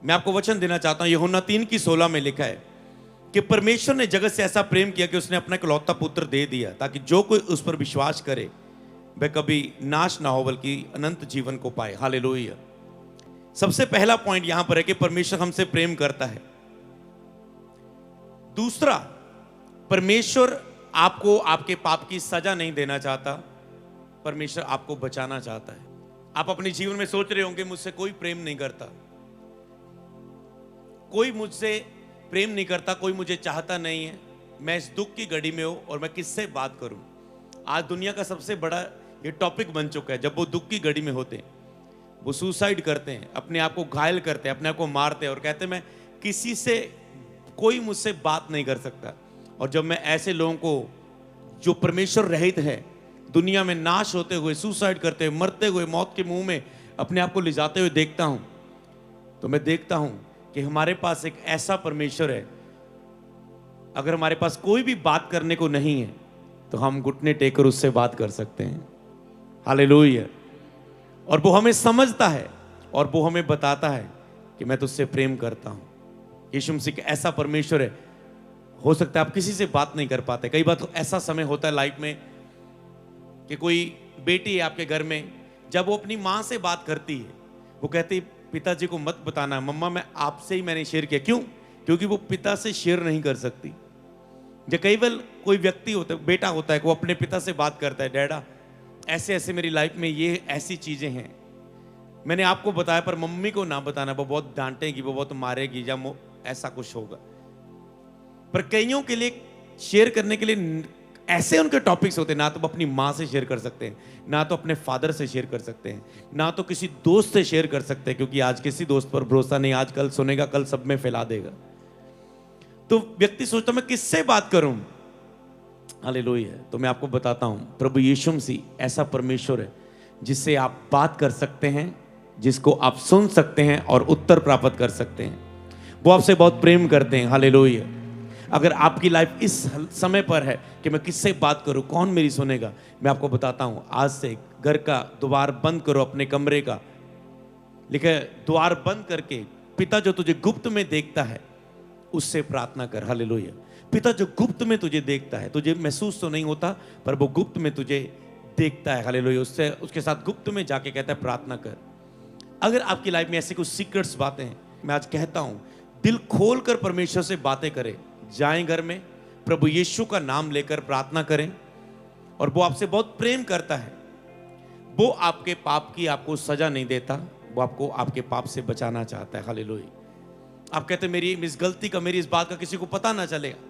मैं आपको वचन देना चाहता हूं, यूहन्ना 3:16 में लिखा है कि परमेश्वर ने जगत से ऐसा प्रेम किया कि उसने अपना इकलौता पुत्र दे दिया, ताकि जो कोई उस पर विश्वास करे वह कभी नाश ना हो बल्कि अनंत जीवन को पाए। हालेलुया। सबसे पहला पॉइंट यहां पर है कि परमेश्वर हमसे प्रेम करता है। दूसरा, परमेश्वर आपको आपके पाप की सजा नहीं देना चाहता, परमेश्वर आपको बचाना चाहता है। आप अपने जीवन में सोच रहे होंगे मुझसे कोई प्रेम नहीं करता, कोई मुझसे प्रेम नहीं करता, कोई मुझे चाहता नहीं है, मैं इस दुख की घड़ी में हूं और मैं किससे बात करूं। आज दुनिया का सबसे बड़ा ये टॉपिक बन चुका है। जब वो दुख की घड़ी में होते हैं वो सुसाइड करते हैं, अपने आप को घायल करते हैं, अपने आप को मारते हैं और कहते हैं मैं किसी से, कोई मुझसे बात नहीं कर सकता। और जब मैं ऐसे लोगों को जो परमेश्वर रहित है दुनिया में नाश होते हुए, सुसाइड करते हुए, मरते हुए, मौत के मुंह में अपने आप को ले जाते हुए देखता हूं, तो मैं देखता हूं कि हमारे पास एक ऐसा परमेश्वर है, अगर हमारे पास कोई भी बात करने को नहीं है तो हम घुटने टेकर उससे बात कर सकते हैं। हालेलुया। और वो हमें समझता है और वो हमें बताता है कि मैं तुझसे प्रेम करता हूं। यीशु मसीह का ऐसा परमेश्वर है। हो सकता है आप किसी से बात नहीं कर पाते। कई बार तो ऐसा समय होता है लाइफ में कि कोई बेटी है आपके घर में, जब वो अपनी माँ से बात करती है वो कहती पिताजी को मत बताना, मम्मा मैं आपसे ही मैंने शेयर किया। क्यों? क्योंकि वो पिता से शेयर नहीं कर सकती। जब कई बार कोई व्यक्ति होता है, बेटा होता है, वो अपने पिता से बात करता है, डैडा ऐसे ऐसे मेरी लाइफ में ये ऐसी चीजें हैं, मैंने आपको बताया पर मम्मी को ना बताना, वो बहुत डांटेगी, वो बहुत मारेगी, या ऐसा कुछ होगा। पर कईयों के लिए शेयर करने के लिए ऐसे उनके टॉपिक्स होते हैं, ना तो अपनी माँ से शेयर कर सकते हैं, ना तो अपने फादर से शेयर कर सकते हैं, ना तो किसी दोस्त से शेयर कर सकते हैं, क्योंकि आज किसी दोस्त पर भरोसा नहीं, आज कल सुनेगा कल सब में फैला देगा। तो व्यक्ति सोचता मैं किससे बात करूं। हालेलुया। तो मैं आपको बताता हूं, प्रभु यीशु मसीह ऐसा परमेश्वर है जिससे आप बात कर सकते हैं, जिसको आप सुन सकते हैं और उत्तर प्राप्त कर सकते हैं। वो आपसे बहुत प्रेम करते हैं। हालेलुया। अगर आपकी लाइफ इस समय पर है कि मैं किससे बात करूं, कौन मेरी सुनेगा, मैं आपको बताता हूं, आज से घर का द्वार बंद करो, अपने कमरे का, लिखे द्वार बंद करके पिता जो तुझे गुप्त में देखता है उससे प्रार्थना कर। हालेलुया। पिता जो गुप्त में तुझे देखता है, तुझे महसूस तो नहीं होता पर वो गुप्त में तुझे देखता है। हालेलुया। उससे उसके साथ गुप्त में जाके कहता है प्रार्थना कर। अगर आपकी लाइफ में ऐसी कुछ सीक्रेट्स बातें हैं, मैं आज कहता हूं दिल खोल कर परमेश्वर से बातें करें। जाएं घर में, प्रभु यीशु का नाम लेकर प्रार्थना करें, और वो आपसे बहुत प्रेम करता है। वो आपके पाप की आपको सजा नहीं देता, वो आपको आपके पाप से बचाना चाहता है। हालेलुया। आप कहते हैं मेरी इस गलती का, मेरी इस बात का किसी को पता ना चलेगा,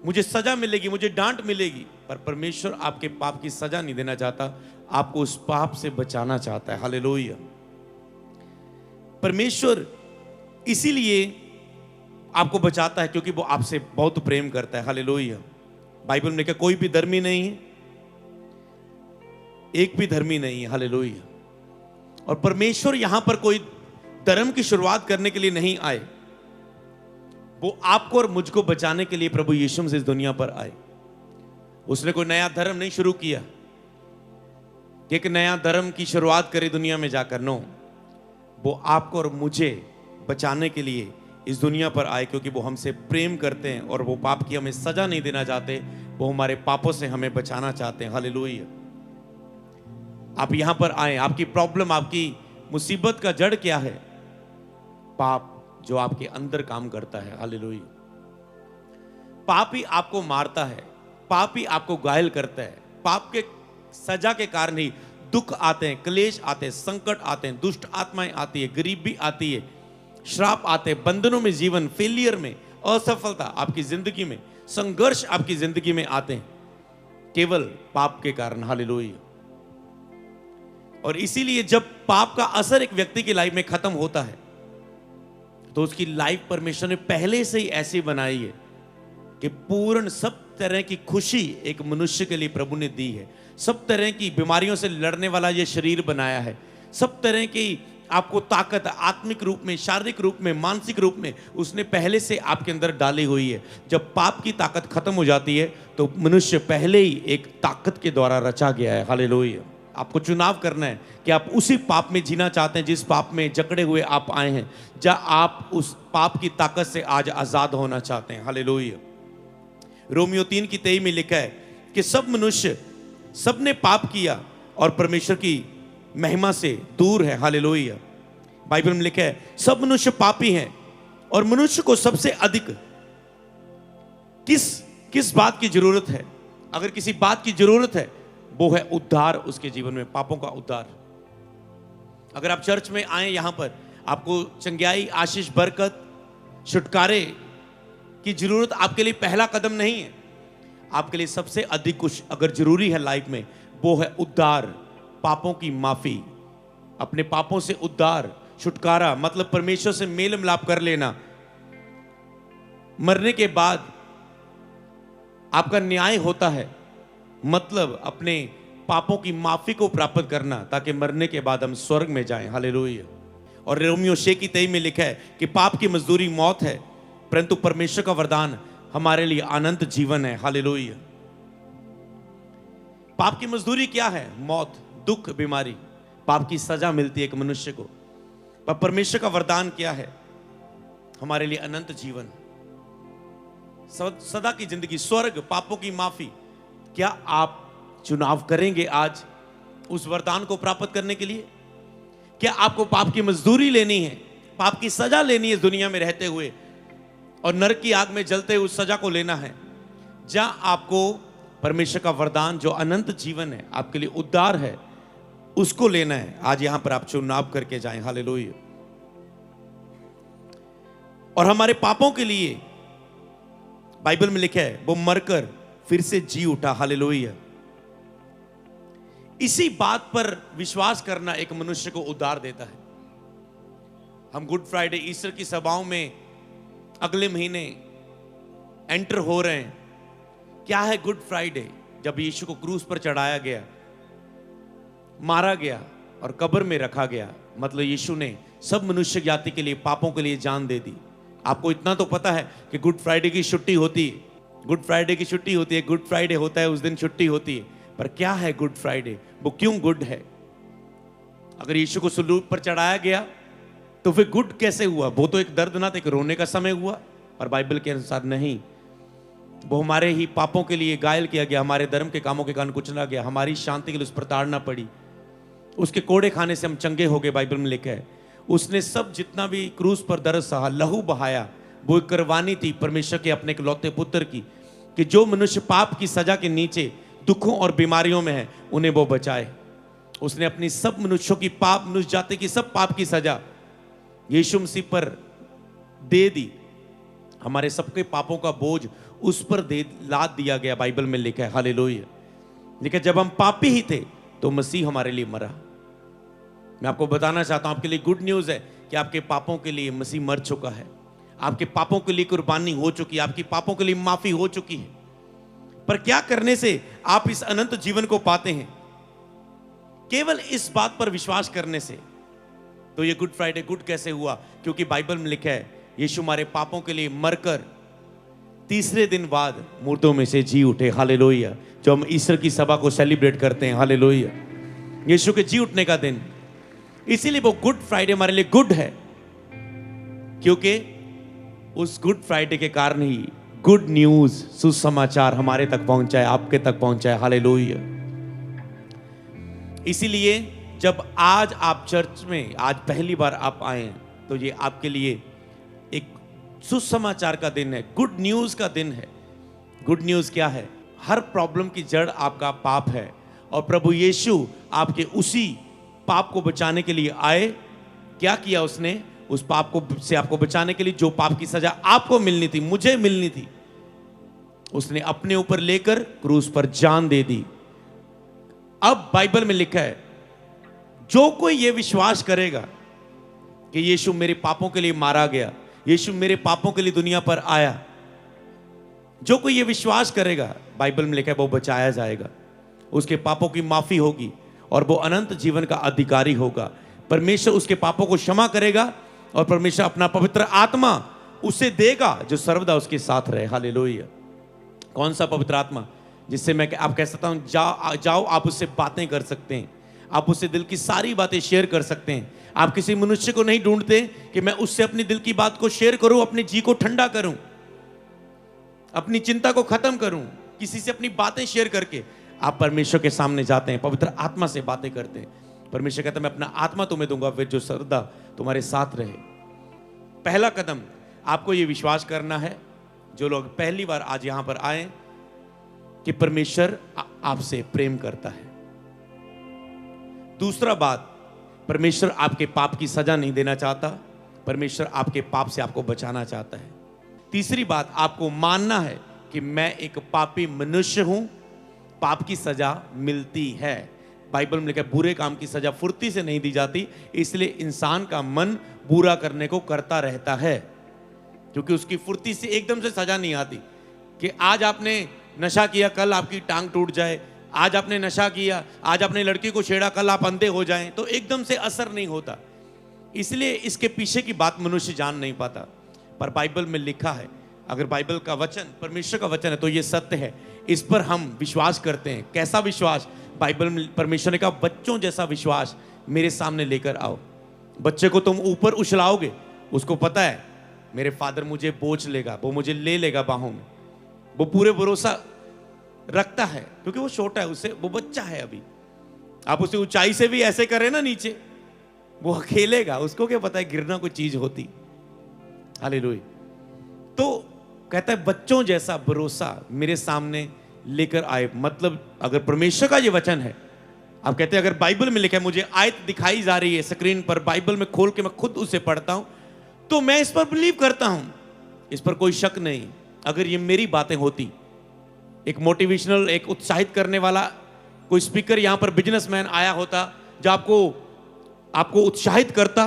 मुझे सजा मिलेगी, मुझे डांट मिलेगी, पर परमेश्वर आपके पाप की सजा नहीं देना चाहता, आपको उस पाप से बचाना चाहता है। हालेलुया। परमेश्वर इसीलिए आपको बचाता है क्योंकि वो आपसे बहुत प्रेम करता है। हालेलुया। बाइबल में लिखा कोई भी धर्मी नहीं है, एक भी धर्मी नहीं है। हालेलुया। और परमेश्वर यहां पर कोई धर्म की शुरुआत करने के लिए नहीं आए, वो आपको और मुझको बचाने के लिए प्रभु यीशु मसीह इस दुनिया पर आए। उसने कोई नया धर्म नहीं शुरू किया कि एक नया धर्म की शुरुआत करे दुनिया में जाकर। नो, वो आपको और मुझे बचाने के लिए इस दुनिया पर आए, क्योंकि वो हमसे प्रेम करते हैं और वो पाप की हमें सजा नहीं देना चाहते, वो हमारे पापों से हमें बचाना चाहते हैं। हालेलुया। आप यहां पर आए, आपकी प्रॉब्लम, आपकी मुसीबत का जड़ क्या है? पाप जो आपके अंदर काम करता है। हालेलुया। पाप ही आपको मारता है, पाप ही आपको घायल करता है। पाप के सजा के कारण ही दुख आते हैं, क्लेश आते हैं, संकट आते हैं, दुष्ट आत्माएं आती है, गरीबी आती है, श्राप आते हैं, बंधनों में जीवन, फेलियर में, असफलता आपकी जिंदगी में, संघर्ष आपकी जिंदगी में आते हैं केवल पाप के कारण। हालेलुया। और इसीलिए जब पाप का असर एक व्यक्ति की लाइफ में खत्म होता है तो उसकी लाइफ परमेश्वर ने पहले से ही ऐसी बनाई है कि पूर्ण सब तरह की खुशी एक मनुष्य के लिए प्रभु ने दी है। सब तरह की बीमारियों से लड़ने वाला ये शरीर बनाया है। सब तरह की आपको ताकत आत्मिक रूप में, शारीरिक रूप में, मानसिक रूप में उसने पहले से आपके अंदर डाली हुई है। जब पाप की ताकत खत्म हो जाती है तो मनुष्य पहले ही एक ताकत के द्वारा रचा गया है। हालेलुया। आपको चुनाव करना है कि आप उसी पाप में जीना चाहते हैं जिस पाप में जकड़े हुए आप आए हैं, या आप उस पाप की ताकत से आज आजाद होना चाहते हैं। हालेलुया। रोमियो 3:23 में लिखा है कि सब मनुष्य, सबने पाप किया और परमेश्वर की महिमा से दूर है। हालेलुया। बाइबल में लिखा है सब मनुष्य पापी हैं और मनुष्य को सबसे अधिक किस बात की जरूरत है? अगर किसी बात की जरूरत है वो है उद्धार, उसके जीवन में पापों का उद्धार। अगर आप चर्च में आए, यहां पर आपको चंगाई, आशीष, बरकत, छुटकारे की जरूरत आपके लिए पहला कदम नहीं है। आपके लिए सबसे अधिक कुछ अगर जरूरी है लाइफ में, वो है उद्धार, पापों की माफी, अपने पापों से उद्धार, छुटकारा, मतलब परमेश्वर से मेल मिलाप कर लेना। मरने के बाद आपका न्याय होता है, मतलब अपने पापों की माफी को प्राप्त करना, ताकि मरने के बाद हम स्वर्ग में जाएं। हालेलुया। और रोमियो 6:23 में लिखा है कि पाप की मजदूरी मौत है, परंतु परमेश्वर का वरदान हमारे लिए अनंत जीवन है। हालेलुया। पाप की मजदूरी क्या है? मौत, दुख, बीमारी। पाप की सजा मिलती है एक मनुष्य को, पर परमेश्वर का वरदान क्या है? हमारे लिए अनंत जीवन, सदा की जिंदगी, स्वर्ग, पापों की माफी। क्या आप चुनाव करेंगे आज उस वरदान को प्राप्त करने के लिए? क्या आपको पाप की मजदूरी लेनी है, पाप की सजा लेनी है दुनिया में रहते हुए, और नरक की आग में जलते हुए उस सजा को लेना है? जहां आपको परमेश्वर का वरदान जो अनंत जीवन है, आपके लिए उद्धार है, उसको लेना है। आज यहां पर आप चुनाव करके जाएं। हालेलुया। और हमारे पापों के लिए बाइबल में लिखा है वो मरकर फिर से जी उठा। हालेलुया। इसी बात पर विश्वास करना एक मनुष्य को उद्धार देता है। हम गुड फ्राइडे, ईस्टर की सभाओं में अगले महीने एंटर हो रहे हैं। क्या है गुड फ्राइडे? जब यीशु को क्रूस पर चढ़ाया गया, मारा गया और कब्र में रखा गया, मतलब यीशु ने सब मनुष्य जाति के लिए, पापों के लिए जान दे दी। आपको इतना तो पता है कि गुड फ्राइडे की छुट्टी होती है, गुड फ्राइडे की छुट्टी होती है, गुड फ्राइडे होता है, उस दिन छुट्टी होती है। पर क्या है गुड फ्राइडे? वो क्यों गुड है? अगर यीशु को सलूब पर चढ़ाया गया तो फिर गुड कैसे हुआ? वो तो एक दर्दनाक, एक रोने का समय हुआ। पर बाइबल के अनुसार नहीं, वो हमारे ही पापों के लिए घायल किया गया, हमारे धर्म के कामों के कारण कुचला गया, हमारी शांति के लिए उस पर ताड़ना पड़ी, उसके कोड़े खाने से हम चंगे हो गए। बाइबल में लिखा है उसने सब जितना भी क्रूस पर दर्द सहा, लहू बहाया, वो एक कुर्बानी थी परमेश्वर के अपने इकलौते पुत्र की, कि जो मनुष्य पाप की सजा के नीचे, दुखों और बीमारियों में है, उन्हें वो बचाए। उसने अपनी सब मनुष्यों की, पाप, मनुष्य जाति की सब पाप की सजा यीशु मसीह पर दे दी। हमारे सबके पापों का बोझ उस पर लाद दिया गया। बाइबल में लिखा है। हालेलुया। लेकिन जब हम पापी ही थे तो मसीह हमारे लिए मरा। मैं आपको बताना चाहता हूं, आपके लिए गुड न्यूज है कि आपके पापों के लिए मसीह मर चुका है, आपके पापों के लिए कुर्बानी हो चुकी है, आपकी पापों के लिए माफी हो चुकी है। पर क्या करने से आप इस अनंत जीवन को पाते हैं? केवल इस बात पर विश्वास करने से। तो ये गुड फ्राइडे गुड कैसे हुआ? क्योंकि बाइबल में लिखा है यीशु हमारे पापों के लिए मरकर तीसरे दिन बाद मुर्दों में से जी उठे। हालेलुया। जो हम ईस्टर की सभा को सेलिब्रेट करते हैं। हालेलुया। यीशु के जी उठने का दिन, इसीलिए वो गुड फ्राइडे हमारे लिए गुड है, क्योंकि उस गुड फ्राइडे के कारण ही गुड न्यूज, सुसमाचार हमारे तक पहुंचा है, आपके तक पहुंचा है। हालेलुया। इसीलिए जब आज आप चर्च में आज पहली बार आप आए हैं, तो ये आपके लिए एक सुसमाचार का दिन है, गुड न्यूज का दिन है। गुड न्यूज क्या है? हर प्रॉब्लम की जड़ आपका पाप है, और प्रभु यीशु आपके उसी पाप को बचाने के लिए आए। क्या किया उसने? उस पाप को से आपको बचाने के लिए, जो पाप की सजा आपको मिलनी थी, मुझे मिलनी थी, उसने अपने ऊपर लेकर क्रूस पर जान दे दी। अब बाइबल में लिखा है जो कोई ये विश्वास करेगा कि यीशु मेरे पापों के लिए मारा गया, यीशु मेरे पापों के लिए दुनिया पर आया, जो कोई ये विश्वास करेगा, बाइबल में लिखा है वो बचाया जाएगा, उसके पापों की माफी होगी और वो अनंत जीवन का अधिकारी होगा। परमेश्वर उसके पापों को क्षमा करेगा और परमेश्वर अपना पवित्र आत्मा उसे देगा जो सर्वदा उसके साथ रहे। हालेलुया। कौन सा पवित्र आत्मा? जिससे मैं आप कह सकता हूं जाओ आप उससे बातें कर सकते हैं, आप उससे दिल की सारी बातें शेयर कर सकते हैं। आप किसी मनुष्य को नहीं ढूंढते कि मैं उससे अपनी दिल की बात को शेयर करूं, अपने जी को ठंडा करूं, अपनी चिंता को खत्म करूं। किसी से अपनी बातें शेयर करके आप परमेश्वर के सामने जाते हैं, पवित्र आत्मा से बातें करते हैं। परमेश्वर कहता है मैं अपना आत्मा तुम्हें दूंगा, फिर जो सदा तुम्हारे साथ रहे। पहला कदम आपको यह विश्वास करना है, जो लोग पहली बार आज यहां पर आए, कि परमेश्वर आपसे प्रेम करता है। दूसरा बात, परमेश्वर आपके पाप की सजा नहीं देना चाहता, परमेश्वर आपके पाप से आपको बचाना चाहता है। तीसरी बात, आपको मानना है कि मैं एक पापी मनुष्य हूं, पाप की सजा मिलती है। बाइबल में लिखा है बुरे काम की सजा फुर्ती से नहीं दी जाती, इसलिए इंसान का मन बुरा करने को करता रहता है, क्योंकि उसकी फुर्ती से एकदम से सजा नहीं आती। कि आज आपने नशा किया, कल आपकी टांग टूट जाए, आज आपने नशा किया, आज आपने लड़की को छेड़ा, कल आप अंधे हो जाएं, तो एकदम से असर नहीं होता। इसलिए इसके पीछे की बात मनुष्य जान नहीं पाता। पर बाइबल में लिखा है, अगर बाइबल का वचन परमेश्वर का वचन है तो ये सत्य है, इस पर हम विश्वास करते हैं। कैसा विश्वास? बाइबल में परमेश्वर ने कहा बच्चों जैसा विश्वास मेरे सामने लेकर आओ। बच्चे को तुम ऊपर उछलाओगे, उसको पता है मेरे फादर मुझे बोझ लेगा, वो मुझे ले लेगा बाहों में, वो पूरे भरोसा रखता है, क्योंकि वो छोटा है, उससे वो बच्चा है अभी। आप उसे ऊंचाई से भी ऐसे करें ना नीचे, वो खेलेगा, उसको क्या पता है गिरना कोई चीज होती। हालेलुया। तो कहता है बच्चों जैसा भरोसा मेरे सामने लेकर आए। मतलब अगर परमेश्वर का ये वचन है, आप कहते हैं अगर बाइबल में लिखा है, मुझे आयत दिखाई जा रही है स्क्रीन पर, बाइबल में खोल के मैं खुद उसे पढ़ता हूं, तो मैं इस पर बिलीव करता हूं, इस पर कोई शक नहीं। अगर ये मेरी बातें होती, एक मोटिवेशनल, एक उत्साहित करने वाला कोई स्पीकर यहां पर बिजनेसमैन आया होता जो आपको उत्साहित करता,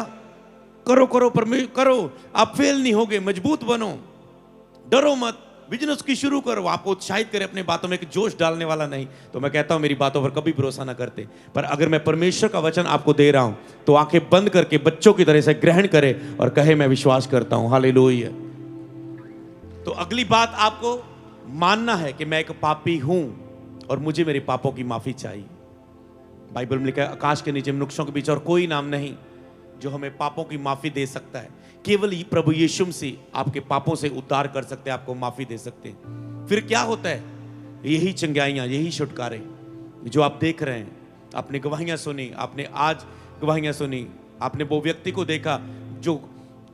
करो करो परमेश्वर करो, आप फेल नहीं होगे, मजबूत बनो, डरो मत, बिजनेस की शुरू करो, आपको उत्साहित करे, अपने बातों में एक जोश डालने वाला नहीं, तो मैं कहता हूं मेरी बातों पर कभी भरोसा ना करते। पर अगर मैं परमेश्वर का वचन आपको दे रहा हूं, तो आंखें बंद करके बच्चों की तरह से ग्रहण करे और कहे मैं विश्वास करता हूं। हालेलुया। तो अगली बात आपको मानना है कि मैं एक पापी हूं और मुझे मेरे पापों की माफी चाहिए। बाइबल में लिखा है आकाश के नीचे मनुष्यों के बीच और कोई नाम नहीं जो हमें पापों की माफी दे सकता है। केवल ही प्रभु यीशु मसीह आपके पापों से उद्धार कर सकते हैं, आपको माफी दे सकते हैं। फिर क्या होता है? यही चंगाइयां, यही छुटकारे जो आप देख रहे हैं। आपने गवाहियां सुनी, आपने आज गवाहियां सुनी, आपने वो व्यक्ति को देखा जो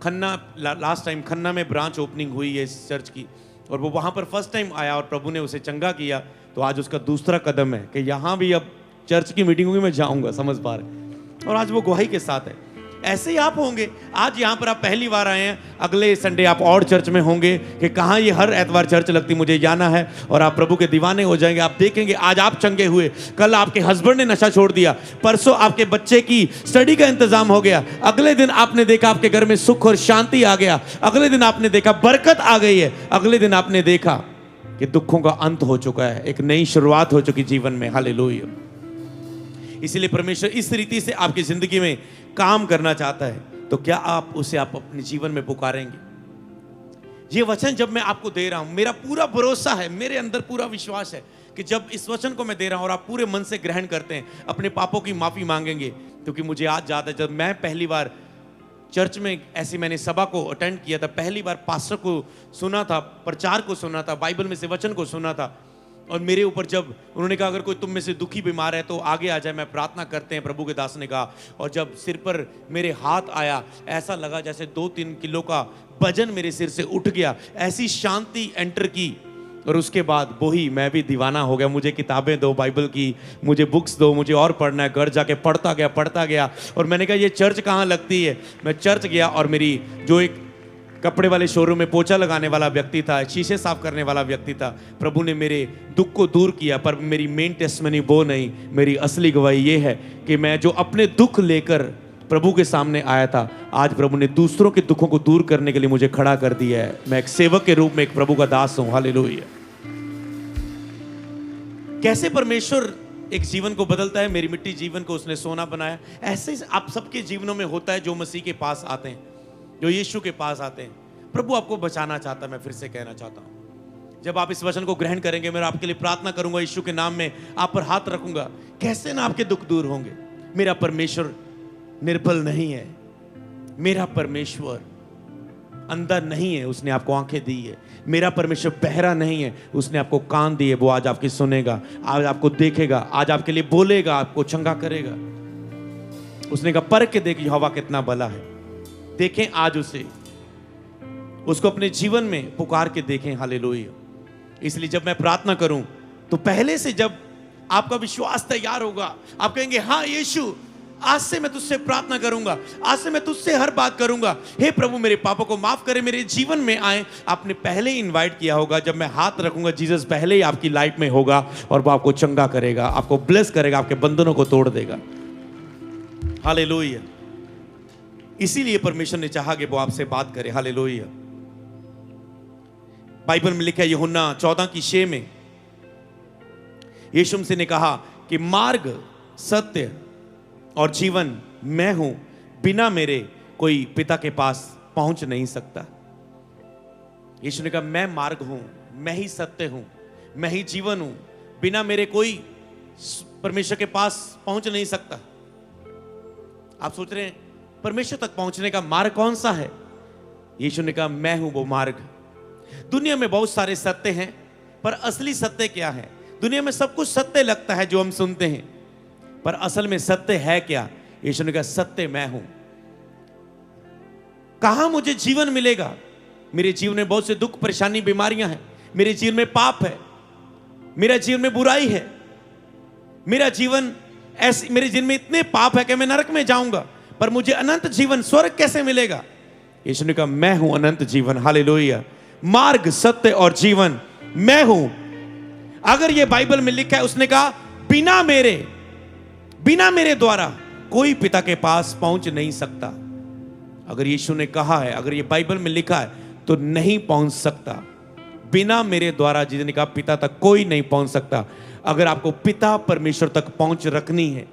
खन्ना, लास्ट टाइम खन्ना में ब्रांच ओपनिंग हुई है इस चर्च की, और वो वहां पर फर्स्ट टाइम आया और प्रभु ने उसे चंगा किया। तो आज उसका दूसरा कदम है कि यहां भी अब चर्च की मीटिंग होगी, मैं जाऊंगा, समझ पा रहे, और आज वो गवाही के साथ है। ऐसे ही आप होंगे। आज यहां पर आप पहली बार आए हैं, अगले संडे आप और चर्च में होंगे कि कहां ये हर एतवार चर्च लगती, मुझे जाना है, और आप प्रभु के दीवाने हो जाएंगे। आप देखेंगे आज आप चंगे हुए, कल आपके हस्बैंड ने नशा छोड़ दिया, परसों आपके बच्चे की स्टडी का इंतजाम हो गया, अगले दिन आपने देखा आपके घर में सुख और शांति आ गया, अगले दिन आपने देखा बरकत आ गई है, अगले दिन आपने देखा कि दुखों का अंत हो चुका है, एक नई शुरुआत हो चुकी जीवन में। हालेलुया। इसलिए परमेश्वर इस रीति से आपकी जिंदगी में काम करना चाहता है, तो क्या आप उसे आप अपने जीवन में पुकारेंगे? ये वचन जब मैं आपको दे रहा हूं, मेरा पूरा भरोसा है, मेरे अंदर पूरा विश्वास है कि जब इस वचन को मैं दे रहा हूं और आप पूरे मन से ग्रहण करते हैं, अपने पापों की माफी मांगेंगे। क्योंकि मुझे आज याद है जब मैं पहली बार चर्च में ऐसी मैंने सभा को अटेंड किया था, पहली बार पास्टर को सुना था, प्रचार को सुना था, बाइबल में से वचन को सुना था, और मेरे ऊपर जब उन्होंने कहा अगर कोई तुम में से दुखी बीमार है तो आगे आ जाए, मैं प्रार्थना करते हैं, प्रभु के दास ने कहा, और जब सिर पर मेरे हाथ आया, ऐसा लगा जैसे 2-3 किलो का वजन मेरे सिर से उठ गया, ऐसी शांति एंटर की। और उसके बाद वही मैं भी दीवाना हो गया, मुझे किताबें दो बाइबल की, मुझे बुक्स दो, मुझे और पढ़ना है। घर जाके पढ़ता गया, और मैंने कहा ये चर्च कहाँ लगती है। मैं चर्च गया और मेरी जो एक कपड़े वाले शोरूम में पोछा लगाने वाला व्यक्ति था, शीशे साफ करने वाला व्यक्ति था, प्रभु ने मेरे दुख को दूर किया। पर मेरी मेन टेस्टमनी वो नहीं, मेरी असली गवाही ये है कि मैं जो अपने दुख लेकर प्रभु के सामने आया था, आज प्रभु ने दूसरों के दुखों को दूर करने के लिए मुझे खड़ा कर दिया है। मैं एक सेवक के रूप में एक प्रभु का दास हूं। हालेलुया। कैसे परमेश्वर एक जीवन को बदलता है, मेरी मिट्टी जीवन को उसने सोना बनाया, ऐसे ही आप सबके जीवनों में होता है जो मसीह के पास आते हैं, जो यीशु के पास आते हैं। प्रभु आपको बचाना चाहता है। मैं फिर से कहना चाहता हूं, जब आप इस वचन को ग्रहण करेंगे, मैं आपके लिए प्रार्थना करूंगा, यीशु के नाम में आप पर हाथ रखूंगा, कैसे ना आपके दुख दूर होंगे। मेरा परमेश्वर निर्बल नहीं है, मेरा परमेश्वर अंधा नहीं है, उसने आपको आंखें दी है। मेरा परमेश्वर बहरा नहीं है, उसने आपको कान दिए, वो आज आपकी सुनेगा, आज आपको देखेगा, आज आपके लिए बोलेगा, आपको चंगा करेगा। उसने कहा परख के देख यहोवा कितना भला है। देखें आज उसे, उसको अपने जीवन में पुकार के देखें। हालेलुया। इसलिए जब मैं प्रार्थना करूं तो पहले से जब आपका विश्वास तैयार होगा, आप कहेंगे हाँ यीशु, आज से मैं तुझसे प्रार्थना करूंगा, आज से मैं तुझसे हर बात करूंगा। हे प्रभु मेरे पापों को माफ करे, मेरे जीवन में आए। आपने पहले ही इनवाइट किया होगा, जब मैं हाथ रखूंगा जीसस पहले ही आपकी लाइफ में होगा और वो आपको चंगा करेगा, आपको ब्लेस करेगा, आपके बंधनों को तोड़ देगा। हालेलुया। इसीलिए परमेश्वर ने चाहा कि वो आपसे बात करे। हालेलुया। बाइबल में लिखा है यूहन्ना 14:6 में यीशु मसीह ने कहा कि मार्ग, सत्य और जीवन मैं हूं, बिना मेरे कोई पिता के पास पहुंच नहीं सकता। यीशु ने कहा मैं मार्ग हूं, मैं ही सत्य हूं, मैं ही जीवन हूं, बिना मेरे कोई परमेश्वर के पास पहुंच नहीं सकता। आप सोच रहे हैं परमेश्वर तक पहुंचने का मार्ग कौन सा है? यीशु ने कहा मैं हूं वो मार्ग। दुनिया में बहुत सारे सत्य हैं, पर असली सत्य क्या है? दुनिया में सब कुछ सत्य लगता है जो हम सुनते हैं, पर असल में सत्य है क्या? यीशु ने कहा सत्य मैं हूं। कहां मुझे जीवन मिलेगा? मेरे जीवन में बहुत से दुख, परेशानी, बीमारियां हैं, मेरे जीवन में पाप है, मेरा जीवन में बुराई है, मेरा जीवन ऐसी, मेरे जीवन में इतने पाप है कि मैं नरक में जाऊंगा, पर मुझे अनंत जीवन, स्वर्ग कैसे मिलेगा? यीशु ने कहा मैं हूं अनंत जीवन। हालेलुया। मार्ग, सत्य और जीवन मैं हूं। अगर ये बाइबल में लिखा है, उसने कहा बिना मेरे द्वारा कोई पिता के पास पहुंच नहीं सकता। अगर यीशु ने कहा है, अगर ये बाइबल में लिखा है, तो नहीं पहुंच सकता। बिना मेरे द्वारा, जिसने कहा पिता तक कोई नहीं पहुंच सकता। अगर आपको पिता परमेश्वर तक पहुंच रखनी है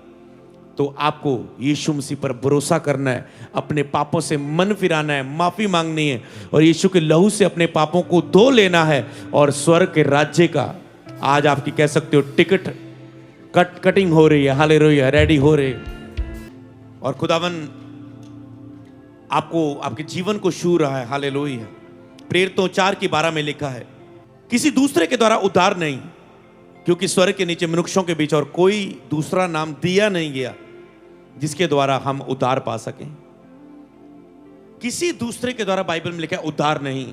तो आपको यीशु मसीह पर भरोसा करना है, अपने पापों से मन फिराना है, माफी मांगनी है और यीशु के लहू से अपने पापों को धो लेना है और स्वर्ग के राज्य का, आज आपकी कह सकते हो टिकट कटिंग हो रही है। हालेलुया। रेडी हो रहे और खुदावन आपको, आपके जीवन को छू रहा है। हालेलुया। प्रेरितों 4:12 में लिखा है किसी दूसरे के द्वारा उद्धार नहीं, क्योंकि स्वर्ग के नीचे मनुष्यों के बीच और कोई दूसरा नाम दिया नहीं गया जिसके द्वारा हम उद्धार पा सकें। किसी दूसरे के द्वारा बाइबल में लिखा है उद्धार नहीं।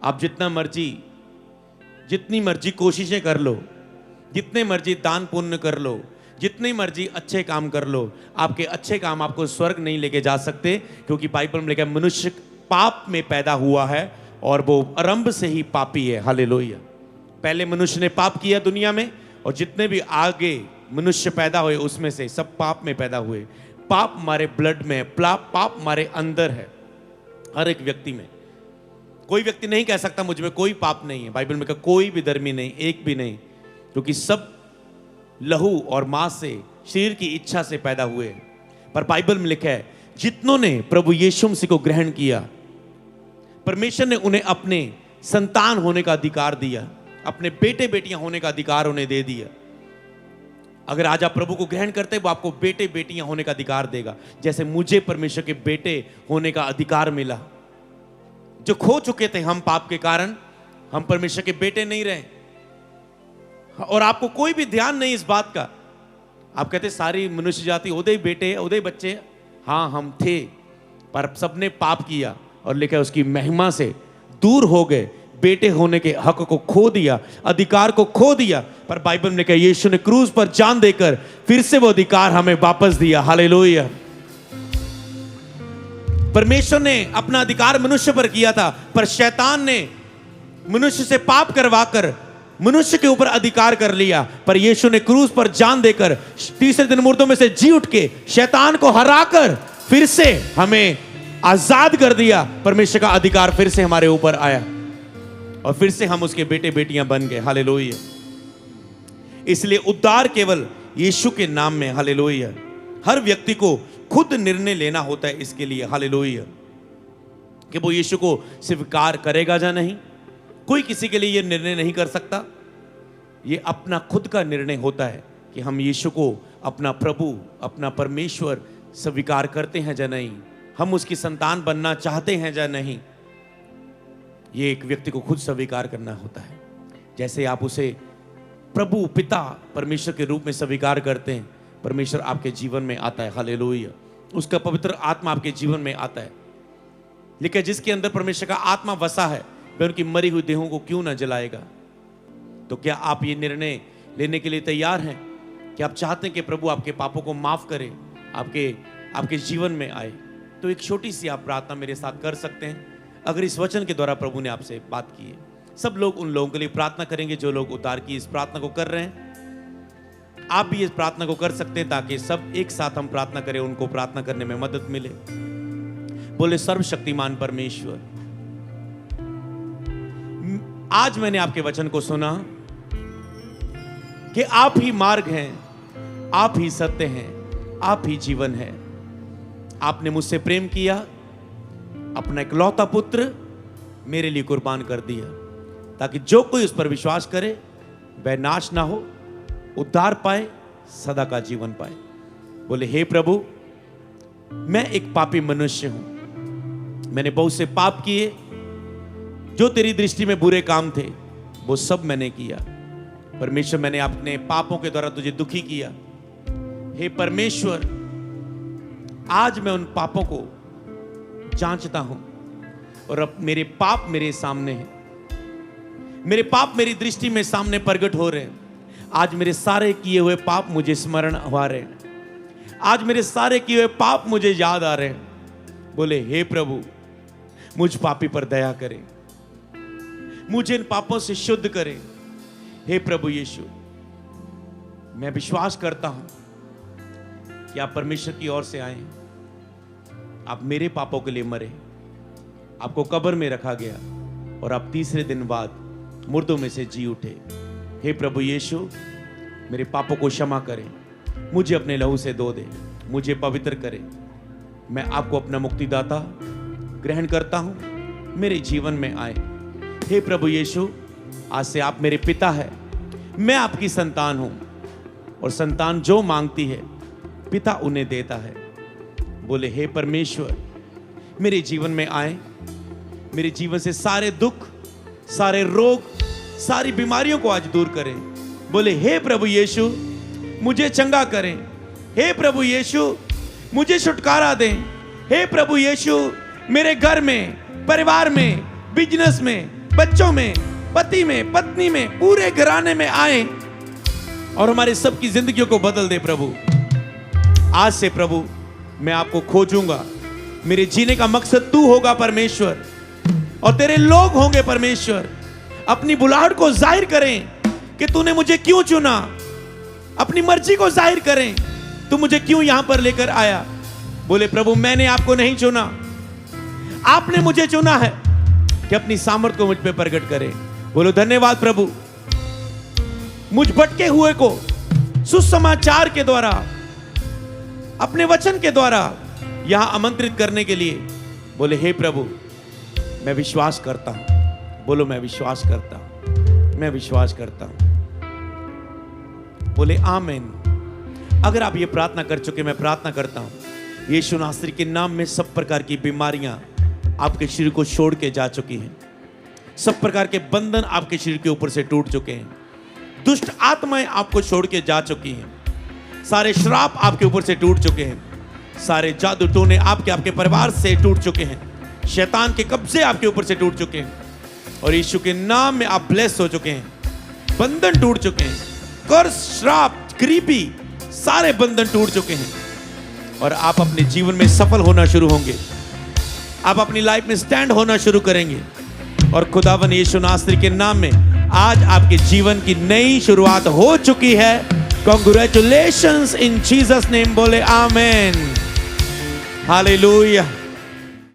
आप जितनी मर्जी कोशिशें कर लो, जितने मर्जी दान पुण्य कर लो, जितनी मर्जी अच्छे काम कर लो, आपके अच्छे काम आपको स्वर्ग नहीं लेके जा सकते, क्योंकि बाइबल में लिखा है मनुष्य पाप में पैदा हुआ है और वो आरंभ से ही पापी है। हालेलुया। पहले मनुष्य ने पाप किया दुनिया में, और जितने भी आगे मनुष्य पैदा हुए उसमें से सब पाप में पैदा हुए। पाप हमारे ब्लड में है, पाप हमारे अंदर है, हर एक व्यक्ति में। कोई व्यक्ति नहीं कह सकता मुझ में कोई पाप नहीं है। बाइबल में कहा कोई भी धर्मी नहीं, एक भी नहीं, क्योंकि सब लहू और मांस से, शरीर की इच्छा से पैदा हुए। पर बाइबल में लिखा है जितनों ने प्रभु यीशु मसीह को ग्रहण किया, परमेश्वर ने उन्हें अपने संतान होने का अधिकार दिया, अपने बेटे बेटियां होने का अधिकार उन्हें दे दिया। अगर आज आप प्रभु को ग्रहण करते हैं, वो आपको बेटे बेटियां होने का अधिकार देगा, जैसे मुझे परमेश्वर के बेटे होने का अधिकार मिला। जो खो चुके थे हम पाप के कारण, हम परमेश्वर के बेटे नहीं रहे, और आपको कोई भी ध्यान नहीं इस बात का। आप कहते सारी मनुष्य जाति ओदे बेटे, ओदे बच्चे। हाँ हम थे, पर सबने पाप किया और लिखा उसकी महिमा से दूर हो गए, बेटे होने के हक को खो दिया, अधिकार को खो दिया। पर बाइबल में लिखा यीशु ने क्रूस पर जान देकर फिर से वो अधिकार हमें वापस दिया। हालेलुया। परमेश्वर ने अपना अधिकार मनुष्य पर किया था, पर शैतान ने मनुष्य से पाप करवाकर मनुष्य के ऊपर अधिकार कर लिया। पर यीशु ने क्रूस पर जान देकर तीसरे दिन मुर्दों में से जी उठ के शैतान को हराकर फिर से हमें आजाद कर दिया। परमेश्वर का अधिकार फिर से हमारे ऊपर आया और फिर से हम उसके बेटे बेटियां बन गए। हालेलुया। इसलिए उद्धार केवल यीशु के नाम में। हालेलुया। हर व्यक्ति को खुद निर्णय लेना होता है इसके लिए। हालेलुया। कि वो यीशु को स्वीकार करेगा या नहीं। कोई किसी के लिए यह निर्णय नहीं कर सकता। ये अपना खुद का निर्णय होता है कि हम यीशु को अपना प्रभु, अपना परमेश्वर स्वीकार करते हैं या नहीं, हम उसकी संतान बनना चाहते हैं या नहीं, ये एक व्यक्ति को खुद स्वीकार करना होता है। जैसे आप उसे प्रभु पिता परमेश्वर के रूप में स्वीकार करते हैं, परमेश्वर आपके जीवन में आता है, हालेलुया। उसका पवित्र आत्मा आपके जीवन में आता है। लेकिन जिसके अंदर परमेश्वर का आत्मा बसा है, वह उनकी मरी हुई देहों को क्यों ना जलाएगा। तो क्या आप ये निर्णय लेने के लिए तैयार हैं कि आप चाहते हैं कि प्रभु आपके पापों को माफ करे, आपके जीवन में आए? तो एक छोटी सी आप प्रार्थना मेरे साथ कर सकते हैं। अगर इस वचन के द्वारा प्रभु ने आपसे बात की है, सब लोग उन लोगों के लिए प्रार्थना करेंगे जो लोग उद्धार की इस प्रार्थना को कर रहे हैं। आप भी इस प्रार्थना को कर सकते हैं ताकि सब एक साथ हम प्रार्थना करें, उनको प्रार्थना करने में मदद मिले। बोले, सर्वशक्तिमान परमेश्वर, आज मैंने आपके वचन को सुना कि आप ही मार्ग हैं, आप ही सत्य हैं, आप ही जीवन है। आपने मुझसे प्रेम किया, अपना इकलौता पुत्र मेरे लिए कुर्बान कर दिया, ताकि जो कोई उस पर विश्वास करे वह नाश ना हो, उद्धार पाए, सदा का जीवन पाए। बोले, हे प्रभु, मैं एक पापी मनुष्य हूं, मैंने बहुत से पाप किए, जो तेरी दृष्टि में बुरे काम थे वो सब मैंने किया। परमेश्वर, मैंने अपने पापों के द्वारा तुझे दुखी किया। हे परमेश्वर, आज मैं उन पापों को जांचता हूं और अब मेरे पाप मेरे सामने हैं, मेरे पाप मेरी दृष्टि में सामने प्रकट हो रहे हैं। आज मेरे सारे किए हुए पाप मुझे स्मरण आ रहे हैं, आज मेरे सारे किए हुए पाप मुझे याद आ रहे हैं। बोले, हे प्रभु, मुझ पापी पर दया करें, मुझे इन पापों से शुद्ध करें। हे प्रभु यीशु, मैं विश्वास करता हूं कि आप परमेश्वर की ओर से आए, आप मेरे पापों के लिए मरे, आपको कब्र में रखा गया और आप तीसरे दिन बाद मुर्दों में से जी उठे। हे प्रभु यीशु, मेरे पापों को क्षमा करें, मुझे अपने लहू से धो दे, मुझे पवित्र करें। मैं आपको अपना मुक्तिदाता ग्रहण करता हूं, मेरे जीवन में आए। हे प्रभु यीशु, आज से आप मेरे पिता है, मैं आपकी संतान हूं और संतान जो मांगती है पिता उन्हें देता है। बोले, हे परमेश्वर, मेरे जीवन में आए, मेरे जीवन से सारे दुख, सारे रोग, सारी बीमारियों को आज दूर करें। बोले, हे प्रभु यीशु, मुझे चंगा करें। हे प्रभु यीशु, मुझे छुटकारा दें। हे प्रभु यीशु, मेरे घर में, परिवार में, बिजनेस में, बच्चों में, पति में, पत्नी में, पूरे घराने में आए और हमारे सबकी जिंदगियों को बदल दे। प्रभु, आज से प्रभु मैं आपको खोजूंगा, मेरे जीने का मकसद तू होगा परमेश्वर, और तेरे लोग होंगे परमेश्वर। अपनी बुलाहट को जाहिर करें कि तूने मुझे क्यों चुना, अपनी मर्जी को जाहिर करें, तू मुझे क्यों यहां पर लेकर आया। बोले, प्रभु, मैंने आपको नहीं चुना, आपने मुझे चुना है कि अपनी सामर्थ्य को मुझ पे प्रकट करें। बोलो, धन्यवाद प्रभु, मुझ भटके हुए को सुसमाचार के द्वारा, अपने वचन के द्वारा यहां आमंत्रित करने के लिए। बोले, हे प्रभु, मैं विश्वास करता हूं। बोलो, मैं विश्वास करता हूं, मैं विश्वास करता हूं। बोले, आमीन। अगर आप ये प्रार्थना कर चुके, मैं प्रार्थना करता हूं, यीशु नासरी के नाम में सब प्रकार की बीमारियां आपके शरीर को छोड़ के जा चुकी हैं, सब प्रकार के बंधन आपके शरीर के ऊपर से टूट चुके हैं, दुष्ट आत्माएं आपको छोड़ के जा चुकी हैं, सारे श्राप आपके ऊपर से टूट चुके हैं, सारे जादू टोने आपके परिवार से टूट चुके हैं, शैतान के कब्जे आपके ऊपर से टूट चुके हैं, और यीशु के नाम में आप ब्लेस हो चुके हैं, बंधन टूट चुके हैं, कर्ज, श्राप, गरीबी, सारे बंधन टूट चुके हैं, और आप अपने जीवन में सफल होना शुरू होंगे। आप अपनी लाइफ में स्टैंड होना शुरू करेंगे, और खुदावन यीशु नासरी के नाम में आज आपके जीवन की नई शुरुआत हो चुकी है। कांग्रेचुलेशंस इन जीसस नेम। बोले, आमेन, हालेलुया।